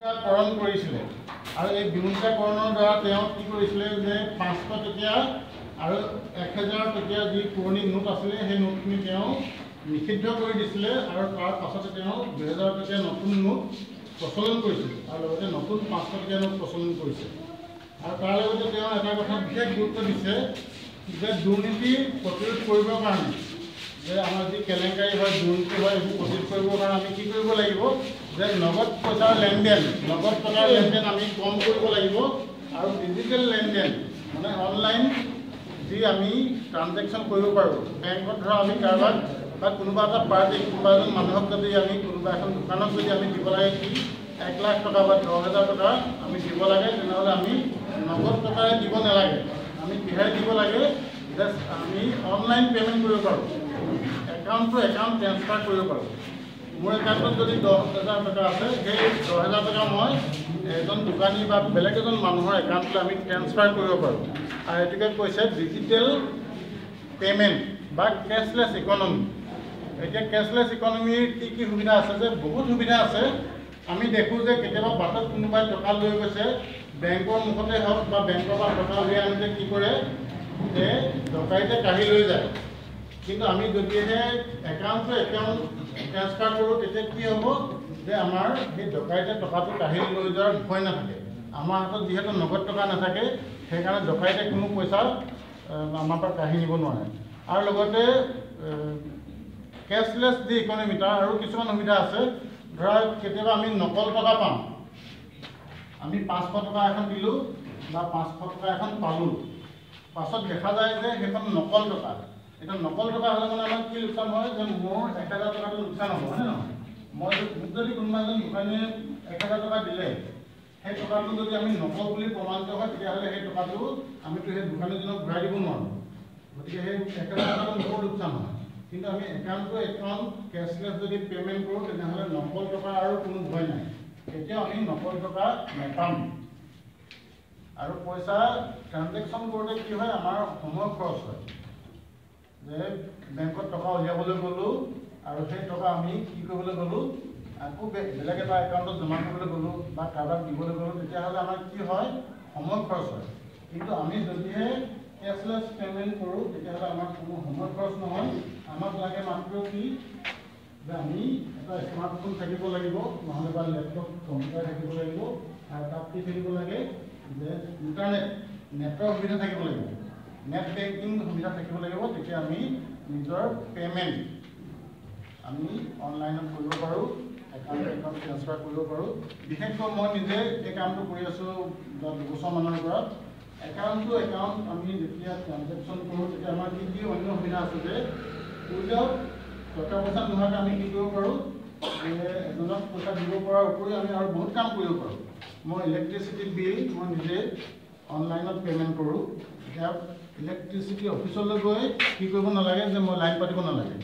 কৰণ কৰিছিলে আৰু এই বিমুদ্ৰাকৰণৰ দ্বাৰা তেওঁ কি কৰিছিলে যে 500 টকীয়া আৰু 1000 টকীয়া যি পুৰণি নোট আছিলে সেই নোটখিনি তেওঁ নিষিদ্ধ কৰি দিছিলে আৰু তাৰ পাছতে তেওঁ 2000 টকীয়া নতুন নোট প্ৰচলন কৰিছিল আৰু লগতে নতুন 500 টকীয়া নোট প্ৰচলন কৰিছে আৰু তাৰ লগতে তেওঁ এটা কথা বিশেষ গুৰুত্ব দিছে যে দুৰ্নীতি প্ৰতিৰোধ কৰিবৰ কাৰণে যে আমাৰ যি কেলেংকাৰী হয় দুৰ্নীতি হয় এইবোৰ প্ৰতিৰোধ কৰিবৰ কাৰণে আমি কি কৰিব লাগিব যে নগদ পইচাৰ লেনদেন নগদ টকাৰ লেনদেন আমি কম কৰিব লাগিব আৰু ডিজিটেল লেনদেন মানে অনলাইন যি আমি ট্ৰানজেকশ্যন কৰিব পাৰোঁ বেংকত ধৰা আমি কাৰোবাক বা কোনোবা এটা পাৰ্টি কোনোবা এজন মানুহক যদি আমি কোনোবা এখন দোকানত যদি আমি দিব লাগে কি 1 লাখ টকা বা 10,000 টকা আমি দিব লাগে তেনেহ'লে আমি নগদ টকাৰে দিব নালাগে আমি কিহেৰে দিব লাগে জাষ্ট আমি অনলাইন পে'মেণ্ট কৰিব পাৰোঁ একাউণ্ট টু একাউণ্ট ট্ৰেন্সফাৰ কৰিব পাৰোঁ মোৰ একাউণ্টত যদি 10,000 টকা আছে সেই 10,000 টকা মই এজন দোকানী বা বেলেগ এজন মানুহৰ একাউণ্টলৈ আমি ট্ৰেন্সফাৰ কৰিব পাৰোঁ আৰু এইটোকে কৈছে ডিজিটেল পে'মেণ্ট বা কেছলেছ ইকনমি এতিয়া কেছলেছ ইকনমিৰ কি সুবিধা আছে যে বহুত সুবিধা আছে আমি দেখোঁ যে কেতিয়াবা বাটত কোনোবাই টকা লৈ গৈছে বেংকৰ মুখতে হওক বা বেংকৰ পৰা টকা উলিয়াই আনোতে কি কৰে যে ডকাইতে কাঢ়ি লৈ যায় কিন্তু আমি যদিহে একাউণ্ট টু একাউণ্ট ট্ৰেন্সফাৰ কৰোঁ তেতিয়া কি হ'ব যে আমাৰ সেই ডকাইতে টকাটো কাঢ়ি লৈ যোৱাৰ ভয় নাথাকে আমাৰ হাতত যিহেতু নগদ টকা নাথাকে সেইকাৰণে ডকাইতে কোনো পইচা আমাৰ পৰা কাঢ়ি নিব নোৱাৰে আৰু লগতে কেছলেছ যি ইকনমি তাৰ আৰু কিছুমান সুবিধা আছে ধৰা কেতিয়াবা আমি নকল টকা পাওঁ আমি 500 টকা এখন দিলোঁ বা 500 টকা এখন পালোঁ পাছত দেখা যায় যে সেইখন নকল টকা এটা নকল টকা হ'লে মানে আমাৰ কি লোকচান হয় যে মোৰ 1000 টকাটো লোকচান হ'ব হয়নে নহয় মই যদি কোনোবা এজন দোকানীয়ে 1000 টকা দিলে সেই টকাটো যদি আমি নকল বুলি প্ৰমাণিত হয় তেতিয়াহ'লে সেই টকাটো আমিতো সেই দোকানীজনক ঘূৰাই দিব নোৱাৰোঁ গতিকে সেই 1000 টকাটো মোৰ লোকচান হয় কিন্তু আমি একাউণ্ট টু একাউণ্ট কেছলেছ যদি পে'মেণ্ট কৰোঁ তেনেহ'লে নকল টকা আৰু কোনো ভয় নাই এতিয়াও আমি নকল টকা নাপাম আৰু পইচা ট্ৰানজেকশ্যন কৰোঁতে কি হয় আমাৰ সময় খৰচ হয় যে বেংকত টকা উলিয়াবলৈ গ'লোঁ আৰু সেই টকা আমি কি কৰিবলৈ গ'লোঁ আকৌ বেলেগ এটা একাউণ্টত জমা কৰিবলৈ গ'লোঁ বা কাৰোবাক দিবলৈ গ'লোঁ তেতিয়াহ'লে আমাৰ কি হয় সময় খৰচ হয় কিন্তু আমি যদিহে কেছলেছ পে'মেণ্ট কৰোঁ তেতিয়াহ'লে আমাৰ কোনো সময় খৰচ নহয় আমাক লাগে মাত্ৰ কি যে আমি এটা স্মাৰ্টফোন থাকিব লাগিব নহ'লে বা লেপটপ কম্পিউটাৰ থাকিব লাগিব আৰু তাত কি থাকিব লাগে যে ইণ্টাৰনেট নেটৰ সুবিধা থাকিব লাগিব নেট বেংকিং সুবিধা থাকিব লাগিব তেতিয়া আমি নিজৰ পে'মেণ্ট আমি অনলাইনত কৰিব পাৰোঁ একাউণ্ট একাউণ্ট ট্ৰেন্সফাৰ কৰিব পাৰোঁ বিশেষকৈ মই নিজে এই কামটো কৰি আছোঁ 2 বছৰমানৰ পৰা একাউণ্ট টু একাউণ্ট আমি যেতিয়া ট্ৰানজেকশ্যন কৰোঁ তেতিয়া আমাৰ কি অন্য সুবিধা আছে যে উইদাউট টকা পইচা নোহোৱাকৈ আমি কি কৰিব পাৰোঁ যে এজনক পইচা দিব পৰাৰ উপৰিও আমি আৰু বহুত কাম কৰিব পাৰোঁ মই ইলেক্ট্ৰিচিটি বিল মই নিজে অনলাইনত পে'মেণ্ট কৰোঁ এতিয়া ইলেক্ট্ৰিচিটি অফিচলৈ গৈ কি কৰিব নালাগে যে মই লাইন পাতিব নালাগে